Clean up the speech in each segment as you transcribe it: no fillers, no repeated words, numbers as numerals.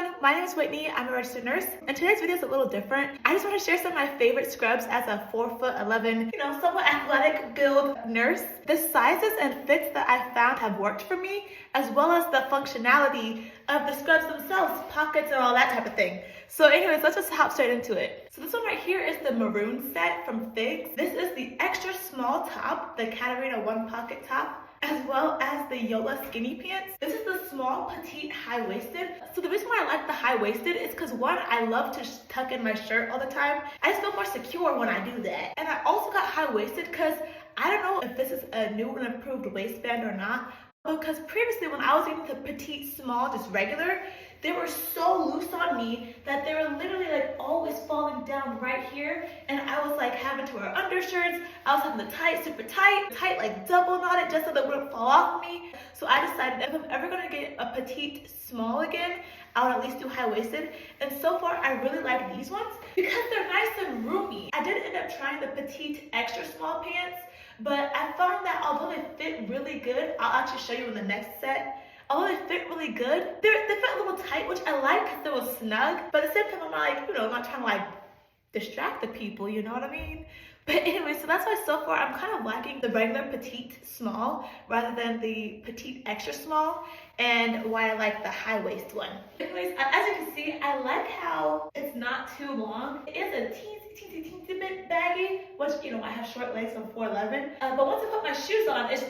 everyone, my name is Whitney. I'm a registered nurse, and today's video is a little different. I just want to share some of my favorite scrubs as a 4'11", somewhat athletic build nurse. The sizes and fits that I found have worked for me, as well as the functionality of the scrubs themselves, pockets and all that type of thing. So anyways, let's just hop straight into it. So this one right here is the maroon set from Figs. This is the extra small top, the Catarina one pocket top, as well as the Yola skinny pants. This is the small petite high-waisted. So the reason why I like the high-waisted is because one, I love to tuck in my shirt all the time. I just feel more secure when I do that. And I also got high-waisted because I don't know if this is a new and improved waistband or not, because previously when I was getting the petite small, just regular, they were so loose on me that they were literally like always falling down right here, and I was like having to wear undershirts. I was having the tight, super tight like double knotted just so that it wouldn't fall off me. So I decided if I'm ever gonna get a petite small again, I would at least do high-waisted. And so far I really like these ones because they're nice and roomy. I did end up trying the petite extra small pants, but I found that although they fit really good, I'll actually show you in the next set. Although they fit really good, they fit a little tight, which I like because they were snug. But at the same time, I'm like, I'm not trying to like distract the people, you know what I mean? But anyway, so that's why so far I'm kind of liking the regular petite small rather than the petite extra small, and why I like the high waist one. Anyways, as you can see, I like how it's not too long. It is a teensy bit baggy, which I have short legs, so I'm 4'11". But once I put my shoes on, it's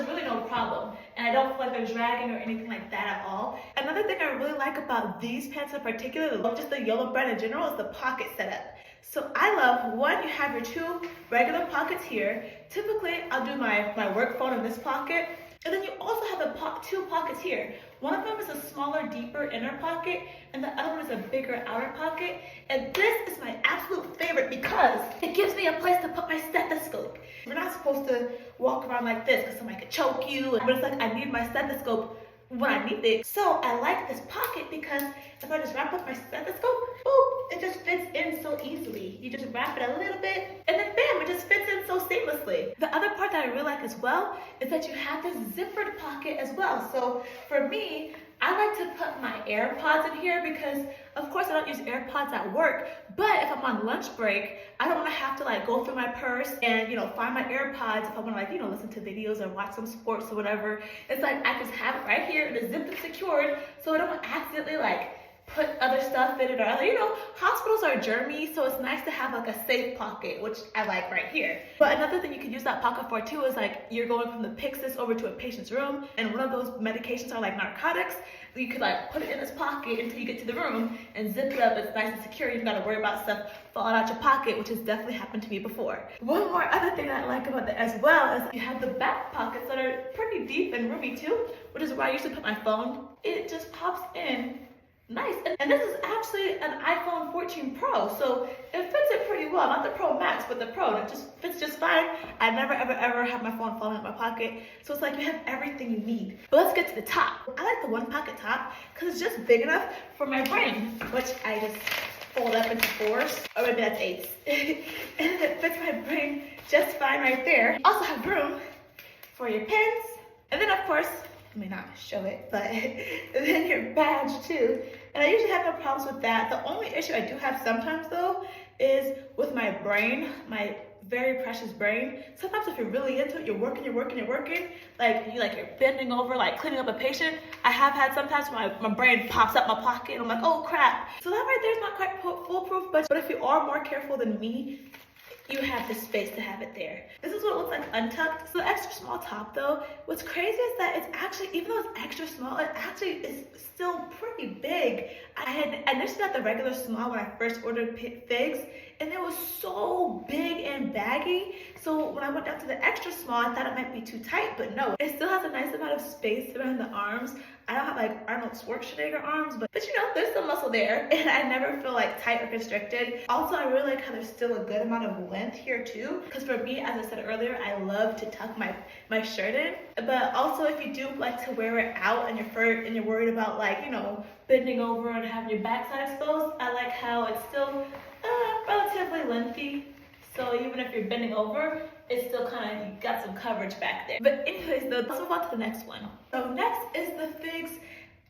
really no problem, and I don't feel like they're dragging or anything like that at all. Another thing I really like about these pants in particular, just the Yola brand in general, is the pocket setup. So I love, one, you have your two regular pockets here. Typically, I'll do my work phone in this pocket. And then you also have two pockets here. One of them is a smaller, deeper inner pocket, and the other one is a bigger outer pocket. And this is my absolute favorite because it gives me a place to put my stethoscope. We're not supposed to walk around like this because somebody could choke you, but it's like I need my stethoscope when I need it. So I like this pocket because if I just wrap up my stethoscope, boop, it just fits in so easily. You just wrap it a little bit and then bam, it just fits in so seamlessly. The other part that I really like as well is that you have this zippered pocket as well. So for me, I like to put my AirPods in here because of course I don't use AirPods at work, but if I'm on lunch break, I don't want to have to like go through my purse and find my AirPods if I want to listen to videos or watch some sports or whatever. It's like I just have it right here and it's zipped and secured so I don't accidentally put other stuff in it or other, hospitals are germy, so it's nice to have like a safe pocket, which I like right here. But another thing you could use that pocket for too is you're going from the Pyxis over to a patient's room, and one of those medications are like narcotics. You could put it in this pocket until you get to the room and zip it up. It's nice and secure. You don't gotta worry about stuff falling out your pocket, which has definitely happened to me before. One more other thing that I like about that as well is you have the back pockets that are pretty deep and roomy too, which is where I usually put my phone. It just pops in nice. And this is actually an iPhone 14 Pro, so it fits it pretty well. Not the Pro Max, but the Pro. And it just fits just fine. I never ever have my phone falling out my pocket. So it's like you have everything you need. But let's get to the top. I like the one pocket top because it's just big enough for my brain, which I just fold up into 4s, or maybe that's 8s. And it fits my brain just fine right there. You also have room for your pens. And then of course, I may not show it, but then your badge too. And I usually have no problems with that. The only issue I do have sometimes though is with my brain, my very precious brain. Sometimes if you're really into it, you're working, like you're bending over, like cleaning up a patient. I have had sometimes my brain pops up my pocket and I'm like, oh crap. So that right there is not quite foolproof, but if you are more careful than me, you have the space to have it there. This is what it looks like untucked. So the extra small top though, what's crazy is that it's actually, even though it's extra small, it actually is still pretty big. I had initially got the regular small when I first ordered Figs, and it was so big and baggy. So when I went down to the extra small, I thought it might be too tight, but no. It still has a nice amount of space around the arms. I don't have Arnold Schwarzenegger arms, but there's some muscle there, and I never feel tight or constricted. Also, I really like how there's still a good amount of length here too, because for me, as I said earlier, I love to tuck my shirt in. But also, if you do like to wear it out and you're worried about bending over and having your backside exposed, I like how it's still relatively lengthy. So even if you're bending over, it's still you got some coverage back there. But anyways though, let's move on to the next one. So next is the Figs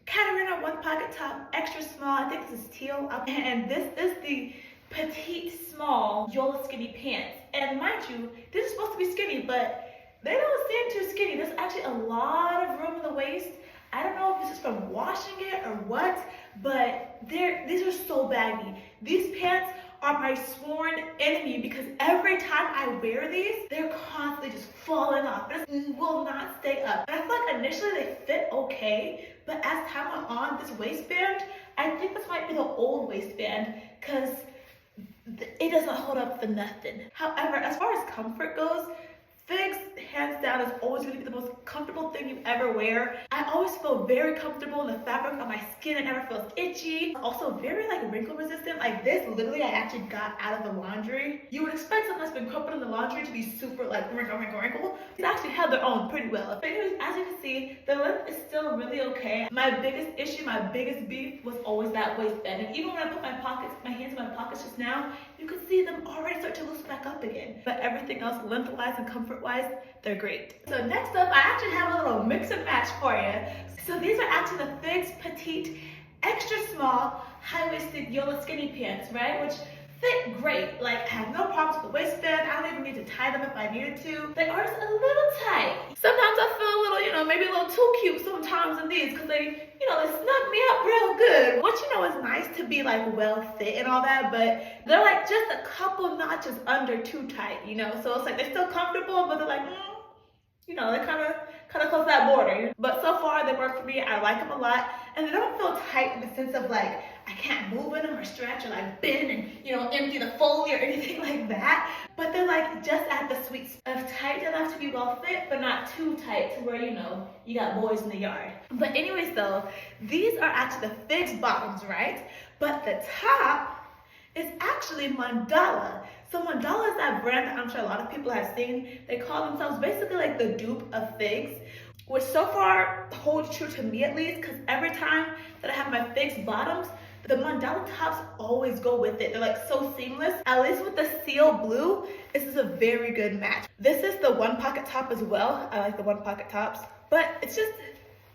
Catarina one pocket top, extra small. I think this is teal. And this is the petite small Yola skinny pants. And mind you, this is supposed to be skinny, but they don't seem too skinny. There's actually a lot of room in the waist. I don't know if this is from washing it or what, but these are so baggy. These pants are my sworn enemy because every time I wear these, they're constantly just falling off. This will not stay up. And I feel like initially they fit okay, but as time went on, this waistband, I think this might be the old waistband because it doesn't hold up for nothing. However, as far as comfort goes, figs, hands down, is always going to be the most comfortable thing you ever wear. I always feel very comfortable in the fabric on my skin. It never feels itchy. Also very like wrinkle resistant. Like this, literally I actually got out of the laundry. You would expect something that's been crumpled in the laundry to be super like wrinkle. These actually held their own pretty well. But anyways, as you can see, the length is still really okay. My biggest issue, my biggest beef was always that waistband. And even when I put my hands in my pockets just now, you could see them already start to loosen back up again. But everything else, lengthwise and comfort-wise, they're great. So next up, I actually have a little mix and match for you. So these are actually the Figs Petite extra small high-waisted Yola skinny pants, right? Which fit great. Like, I have no problems with the waistband. I don't even need to tie them if I needed to. They are just a little tight. Sometimes I feel a little, maybe a little too cute sometimes in these because they, they snug me up real good. Which, is nice to be like well fit and all that, but they're like just a couple notches under too tight, So it's like they're still comfortable, but they're like, they kind of close that border. But so far they work for me. I like them a lot, and they don't feel tight in the sense of like I can't move in them or stretch or like bend and empty the foley or anything like that. But they're like just at the sweet spot of tight enough to be well fit, but not too tight to where you got boys in the yard. But anyways, though, these are actually the Figs bottoms, right? But the top is actually Mandala. So Mandala is that brand that I'm sure a lot of people have seen. They call themselves basically like the dupe of Figs, which so far holds true to me at least, because every time that I have my Figs bottoms, the Mandala tops always go with it. They're like so seamless. At least with the Ceil blue, this is a very good match. This is the one pocket top as well. I like the one pocket tops, but it's just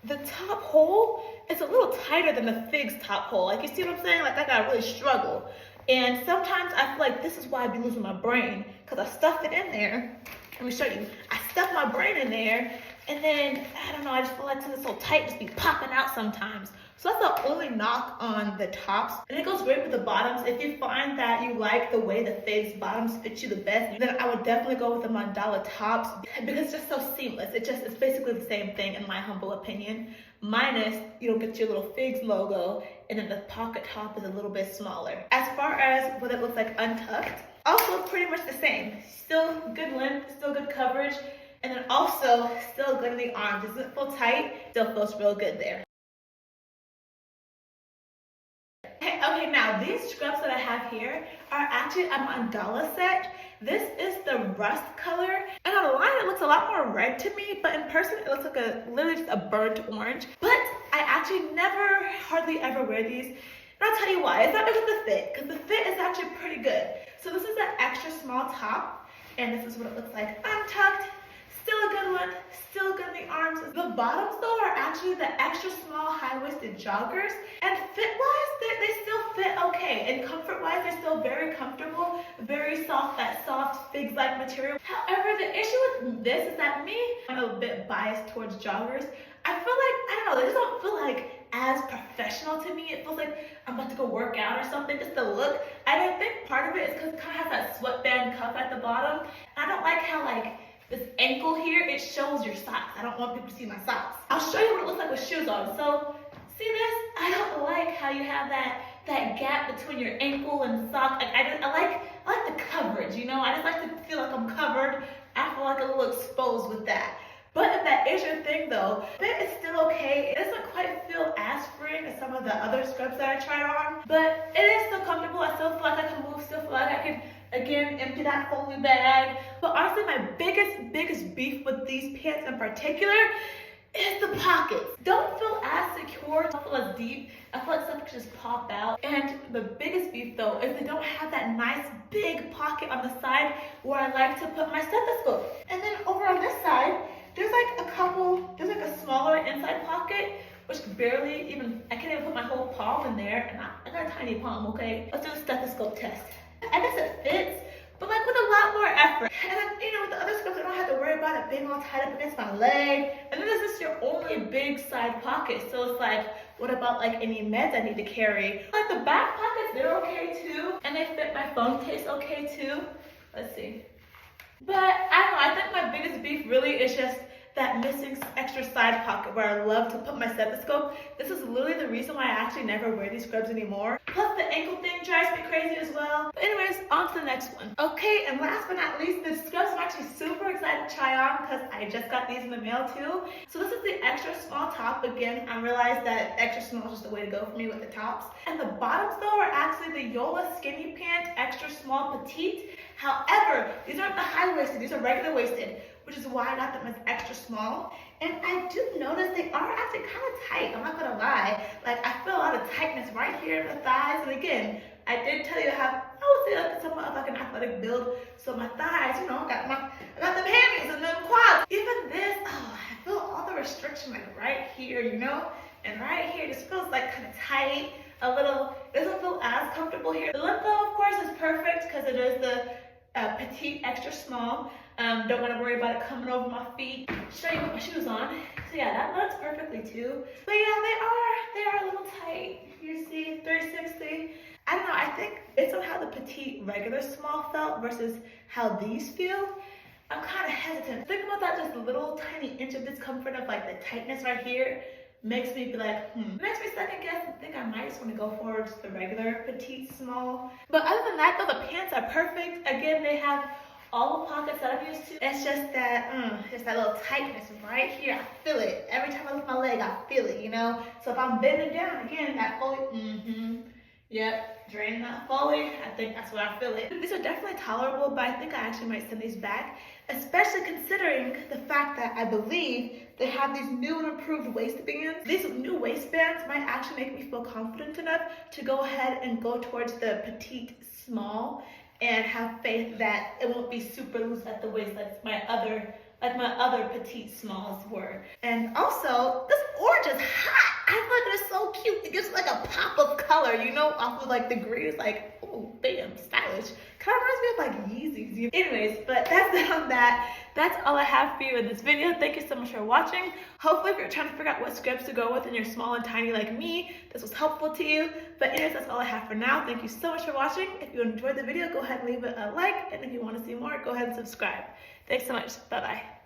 the top hole is a little tighter than the Figs top hole. Like, you see what I'm saying? Like, I gotta really struggle. And sometimes I feel like this is why I be losing my brain, because I stuffed it in there. Let me show you. I stuffed my brain in there, and then, I don't know, I just feel like since it's so tight, just be popping out sometimes. So that's the only knock on the tops. And it goes great with the bottoms. If you find that you like the way the Figs bottoms fit you the best, then I would definitely go with the Mandala tops because it's just so seamless. It's basically the same thing in my humble opinion. Minus, you don't get your little Figs logo, and then the pocket top is a little bit smaller. As far as what it looks like untucked, also pretty much the same. Still good length, still good coverage, and then also still good in the arms. Doesn't feel tight, still feels real good there. Okay, now these scrubs that I have here are actually a Mandala set. This is the rust color, and online it looks a lot more red to me, but in person it looks like literally just a burnt orange. But I actually hardly ever wear these, and I'll tell you why. It's not because of the fit, because the fit is actually pretty good. So this is an extra small top, and this is what it looks like untucked. Still a good one, still good in the arms. The bottoms though are actually the extra small high-waisted joggers, and fit-wise, they still fit okay, and comfort-wise, they're still very comfortable, very soft, that soft Figs-like material. However, the issue with this is that I'm a bit biased towards joggers. I feel like, I don't know, they just don't feel like as professional to me. It feels like I'm about to go work out or something, just the look. And I think part of it is because it kind of has that sweatband cuff at the bottom. And I don't like how this ankle here, it shows your socks. I don't want people to see my socks. I'll show you what it looks like with shoes on. So, see this? I don't like how you have that gap between your ankle and sock. I like the coverage, I just like to feel like I'm covered. I feel like a little exposed with that. But if that is your thing though, fit is still okay. It doesn't quite feel as freeing as some of the other scrubs that I tried on, but it is still comfortable. I still feel like I can move, still feel like I can, again, empty that foley bag. But honestly, my biggest beef with these pants in particular is the pockets. Don't feel as secure, don't feel as deep. I feel like stuff can just pop out. And the biggest beef though is they don't have that nice big pocket on the side where I like to put my stethoscope. And then over on this side, there's like a smaller inside pocket, which barely even, I can't even put my whole palm in there, and I got a tiny palm, okay? Let's do the stethoscope test. I guess it fits, but like with a lot more effort. And then, you know, with the other scrubs, I don't have to worry about it being all tied up against my leg. And then this is your only big side pocket. So it's like, what about like any meds I need to carry? Like the back pockets, they're okay too. And they fit my phone case okay too. Let's see. But I don't know, I think my biggest beef really is just that missing extra side pocket where I love to put my stethoscope. This is literally the reason why I actually never wear these scrubs anymore. Plus the ankle thing drives me crazy as well. But anyways, on to the next one. Okay, and last but not least, the scrubs I'm actually super excited to try on because I just got these in the mail too. So this is the extra small top. Again, I realized that extra small is just the way to go for me with the tops. And the bottoms though are actually the Yola skinny pants, extra small petite. However, these aren't the high-waisted, these are regular waisted, which is why I got them as extra small. And I do notice they are actually kind of tight, I'm not gonna lie. Like, I feel a lot of tightness right here in the thighs. And again, I did tell you I have, I would say like somewhat of like an athletic build. So my thighs, you know, I got them hammies and them quads. Even this, oh, I feel all the restriction like right here, you know? And right here, this feels like kind of tight, a little, it doesn't feel as comfortable here. The length though, of course, is perfect because it is the petite extra small. Don't want to worry about it coming over my feet. Show you put my shoes on. So yeah, that looks perfectly too. But yeah, they are a little tight. You see, 360. I don't know, I think it's on how the petite regular small felt versus how these feel. I'm kind of hesitant. Think about that, just a little tiny inch of discomfort of like the tightness right here makes me be like, Makes me second guess and think I might just want to go for just the regular petite small. But other than that though, the pants are perfect. Again, they have all the pockets that I'm used to. It's just that, little tightness right here. I feel it. Every time I lift my leg, I feel it, you know? So if I'm bending down, again, that fully, yep, drain that fully. I think that's where I feel it. These are definitely tolerable, but I think I actually might send these back, especially considering the fact that I believe they have these new and improved waistbands. These new waistbands might actually make me feel confident enough to go ahead and go towards the petite small and have faith that it won't be super loose at the waist like my other petite smalls were. And also, this orange is hot. I feel like it's so cute. It gives like a pop of color, you know, off of like the green. It's like, oh, bam, stylish. Kind of reminds me of like Yeezys. Anyways, but that's it on that. That's all I have for you in this video. Thank you so much for watching. Hopefully, if you're trying to figure out what scrubs to go with and you're small and tiny like me, this was helpful to you. But anyways, that's all I have for now. Thank you so much for watching. If you enjoyed the video, go ahead and leave it a like. And if you want to see more, go ahead and subscribe. Thanks so much. Bye-bye.